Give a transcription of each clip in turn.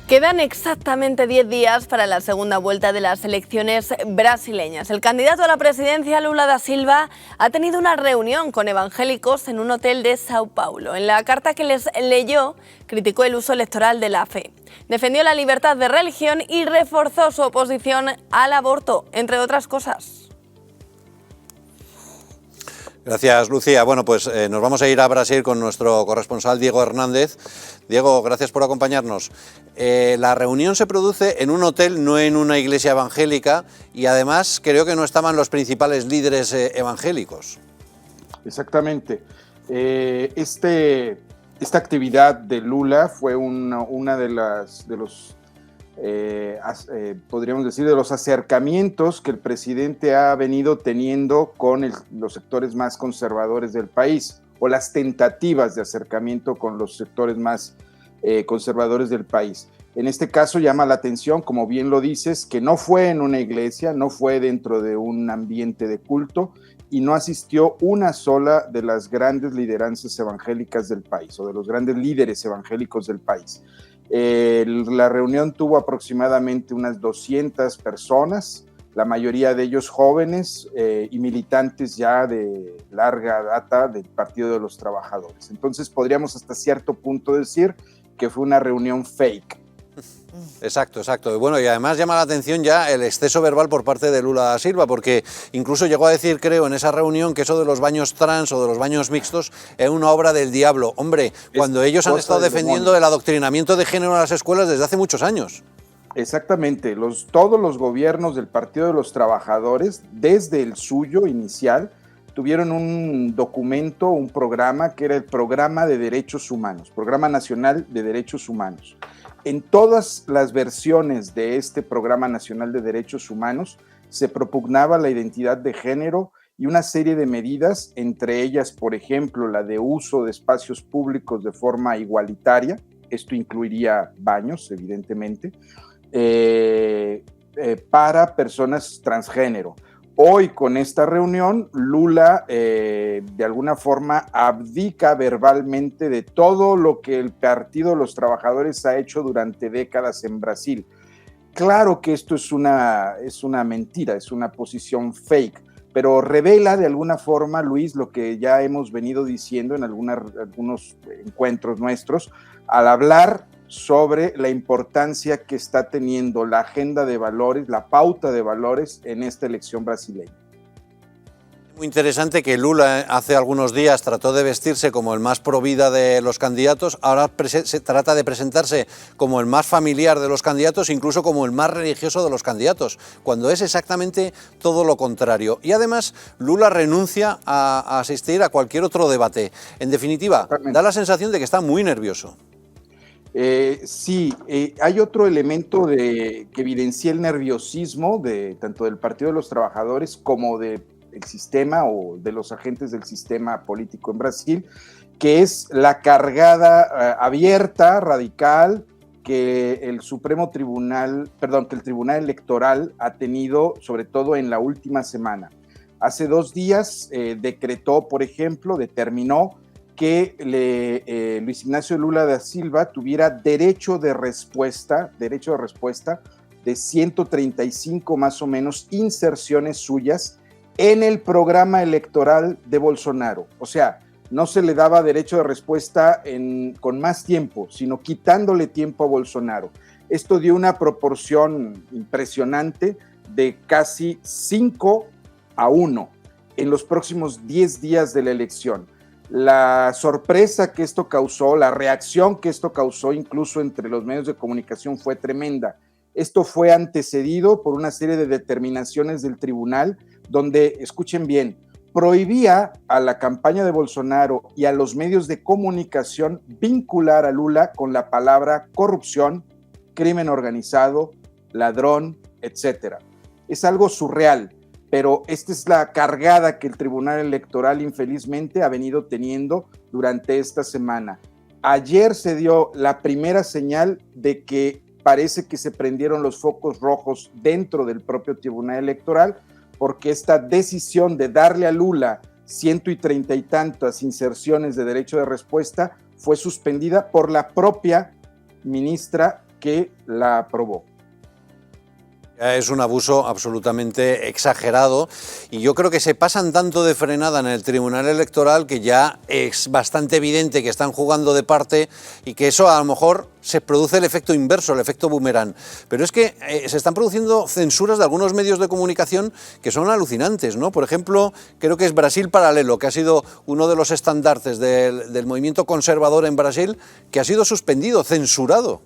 Quedan exactamente 10 días para la segunda vuelta de las elecciones brasileñas. El candidato a la presidencia, Lula da Silva, ha tenido una reunión con evangélicos en un hotel de Sao Paulo. En la carta que les leyó, criticó el uso electoral de la fe. Defendió la libertad de religión y reforzó su oposición al aborto, entre otras cosas. Gracias, Lucía. Bueno, pues nos vamos a ir a Brasil con nuestro corresponsal Diego Hernández. Diego, gracias por acompañarnos. La reunión se produce en un hotel, no en una iglesia evangélica, y además creo que no estaban los principales líderes evangélicos. Exactamente. Esta actividad de Lula fue una de los podríamos decir, de los acercamientos que el presidente ha venido teniendo con los sectores más conservadores del país, o las tentativas de acercamiento con los sectores más conservadores del país. En este caso llama la atención, como bien lo dices, que no fue en una iglesia, no fue dentro de un ambiente de culto, y no asistió una sola de las grandes lideranzas evangélicas del país, o de los grandes líderes evangélicos del país. La reunión tuvo aproximadamente unas 200 personas, la mayoría de ellos jóvenes y militantes ya de larga data del Partido de los Trabajadores. Entonces podríamos hasta cierto punto decir que fue una reunión fake. Exacto, exacto. Y bueno, y además llama la atención ya el exceso verbal por parte de Lula da Silva, porque incluso llegó a decir, creo, en esa reunión que eso de los baños trans o de los baños mixtos es una obra del diablo. Hombre, cuando ellos han estado defendiendo el adoctrinamiento de género en las escuelas desde hace muchos años. Exactamente. Todos los gobiernos del Partido de los Trabajadores, desde el suyo inicial, tuvieron un documento, un programa que era el Programa de Derechos Humanos, Programa Nacional de Derechos Humanos. En todas las versiones de este Programa Nacional de Derechos Humanos se propugnaba la identidad de género y una serie de medidas, entre ellas, por ejemplo, la de uso de espacios públicos de forma igualitaria. Esto incluiría baños, evidentemente, para personas transgénero. Hoy, con esta reunión, Lula de alguna forma abdica verbalmente de todo lo que el Partido de los Trabajadores ha hecho durante décadas en Brasil. Claro que esto es una mentira, es una posición fake, pero revela de alguna forma, Luis, lo que ya hemos venido diciendo en algunos encuentros nuestros, al hablar sobre la importancia que está teniendo la agenda de valores, la pauta de valores en esta elección brasileña. Muy interesante que Lula hace algunos días trató de vestirse como el más pro vida de los candidatos, ahora se trata de presentarse como el más familiar de los candidatos, incluso como el más religioso de los candidatos, cuando es exactamente todo lo contrario. Y además Lula renuncia a asistir a cualquier otro debate. En definitiva, da la sensación de que está muy nervioso. Sí, hay otro elemento que evidencia el nerviosismo tanto del Partido de los Trabajadores como del sistema o de los agentes del sistema político en Brasil, que es la cargada abierta, radical, que el Tribunal Electoral ha tenido, sobre todo en la última semana. Hace 2 días decretó, por ejemplo, determinó que Luis Ignacio Lula da Silva tuviera derecho de respuesta de 135 más o menos inserciones suyas en el programa electoral de Bolsonaro. O sea, no se le daba derecho de respuesta con más tiempo, sino quitándole tiempo a Bolsonaro. Esto dio una proporción impresionante de casi 5-1 en los próximos 10 días de la elección. La sorpresa que esto causó, la reacción que esto causó incluso entre los medios de comunicación fue tremenda. Esto fue antecedido por una serie de determinaciones del tribunal donde, escuchen bien, prohibía a la campaña de Bolsonaro y a los medios de comunicación vincular a Lula con la palabra corrupción, crimen organizado, ladrón, etc. Es algo surreal. Pero esta es la cargada que el Tribunal Electoral infelizmente ha venido teniendo durante esta semana. Ayer se dio la primera señal de que parece que se prendieron los focos rojos dentro del propio Tribunal Electoral, porque esta decisión de darle a Lula 130 y tantas inserciones de derecho de respuesta fue suspendida por la propia ministra que la aprobó. Es un abuso absolutamente exagerado y yo creo que se pasan tanto de frenada en el Tribunal Electoral que ya es bastante evidente que están jugando de parte y que eso a lo mejor se produce el efecto inverso, el efecto boomerang. Pero es que se están produciendo censuras de algunos medios de comunicación que son alucinantes, ¿no? Por ejemplo, creo que es Brasil Paralelo, que ha sido uno de los estandartes del movimiento conservador en Brasil, que ha sido suspendido, censurado.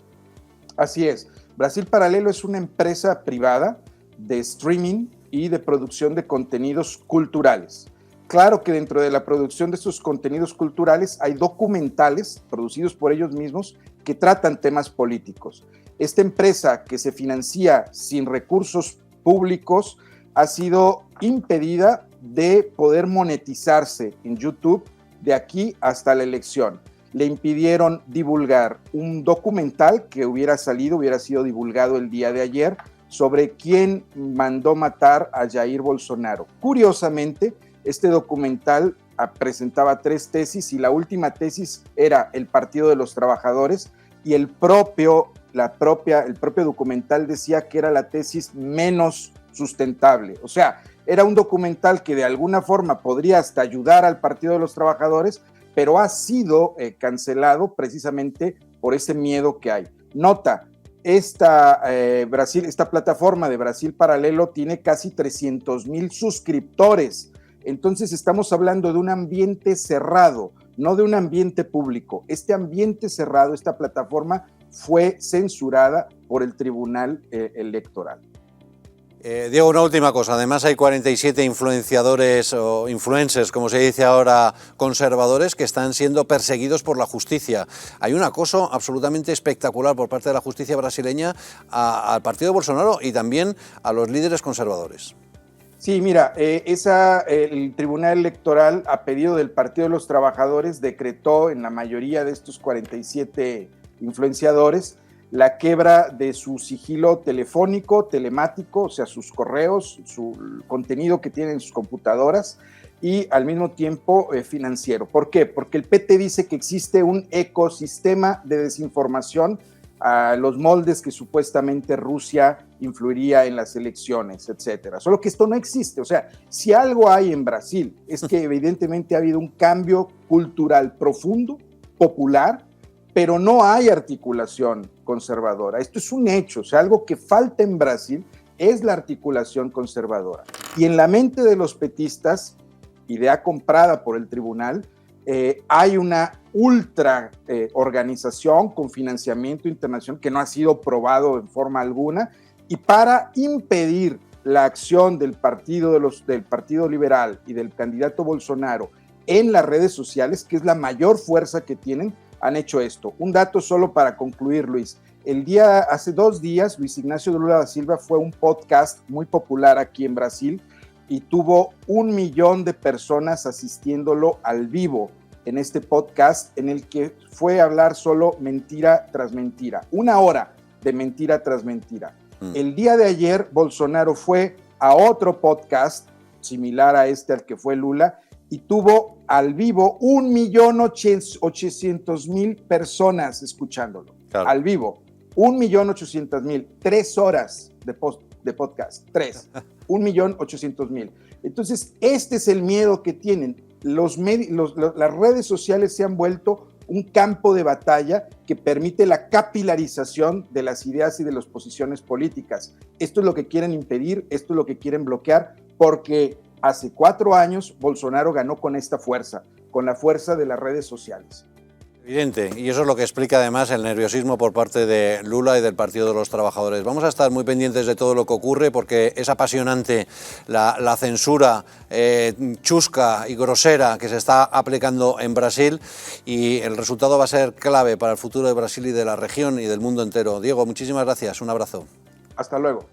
Así es. Brasil Paralelo es una empresa privada de streaming y de producción de contenidos culturales. Claro que dentro de la producción de estos contenidos culturales hay documentales producidos por ellos mismos que tratan temas políticos. Esta empresa, que se financia sin recursos públicos, ha sido impedida de poder monetizarse en YouTube de aquí hasta la elección. Le impidieron divulgar un documental que hubiera sido divulgado el día de ayer sobre quién mandó matar a Jair Bolsonaro. Curiosamente, este documental presentaba 3 tesis y la última tesis era el Partido de los Trabajadores y el propio documental decía que era la tesis menos sustentable. O sea, era un documental que de alguna forma podría hasta ayudar al Partido de los Trabajadores, pero ha sido cancelado precisamente por ese miedo que hay. Nota, esta plataforma de Brasil Paralelo tiene casi 300,000 suscriptores. Entonces estamos hablando de un ambiente cerrado, no de un ambiente público. Este ambiente cerrado, esta plataforma, fue censurada por el Tribunal Electoral. Diego, una última cosa. Además hay 47 influenciadores o influencers, como se dice ahora, conservadores, que están siendo perseguidos por la justicia. Hay un acoso absolutamente espectacular por parte de la justicia brasileña al partido de Bolsonaro y también a los líderes conservadores. Sí, mira, el Tribunal Electoral, a pedido del Partido de los Trabajadores, decretó en la mayoría de estos 47 influenciadores la quiebra de su sigilo telefónico, telemático, o sea, sus correos, su contenido que tienen en sus computadoras y al mismo tiempo financiero. ¿Por qué? Porque el PT dice que existe un ecosistema de desinformación a los moldes que supuestamente Rusia influiría en las elecciones, etcétera. Solo que esto no existe. O sea, si algo hay en Brasil es que evidentemente ha habido un cambio cultural profundo, popular, pero no hay articulación conservadora. Esto es un hecho, o sea, algo que falta en Brasil es la articulación conservadora. Y en la mente de los petistas, idea comprada por el tribunal, hay una ultra organización con financiamiento internacional que no ha sido probado en forma alguna, y para impedir la acción del Partido Liberal y del candidato Bolsonaro en las redes sociales, que es la mayor fuerza que tienen, han hecho esto. Un dato solo para concluir, Luis. Hace 2 días, Luis Ignacio Lula da Silva fue un podcast muy popular aquí en Brasil y tuvo 1 millón de personas asistiéndolo al vivo en este podcast, en el que fue a hablar solo mentira tras mentira. 1 hora de mentira tras mentira. El día de ayer, Bolsonaro fue a otro podcast similar a este al que fue Lula y tuvo al vivo 1.800.000 personas escuchándolo. Claro. Al vivo, 1.800.000, 3 horas de podcast, 1.800.000. Entonces, este es el miedo que tienen. Las redes sociales se han vuelto un campo de batalla que permite la capilarización de las ideas y de las posiciones políticas. Esto es lo que quieren impedir, esto es lo que quieren bloquear, porque hace 4 años Bolsonaro ganó con esta fuerza, con la fuerza de las redes sociales. Evidente, y eso es lo que explica además el nerviosismo por parte de Lula y del Partido de los Trabajadores. Vamos a estar muy pendientes de todo lo que ocurre porque es apasionante la censura chusca y grosera que se está aplicando en Brasil y el resultado va a ser clave para el futuro de Brasil y de la región y del mundo entero. Diego, muchísimas gracias, un abrazo. Hasta luego.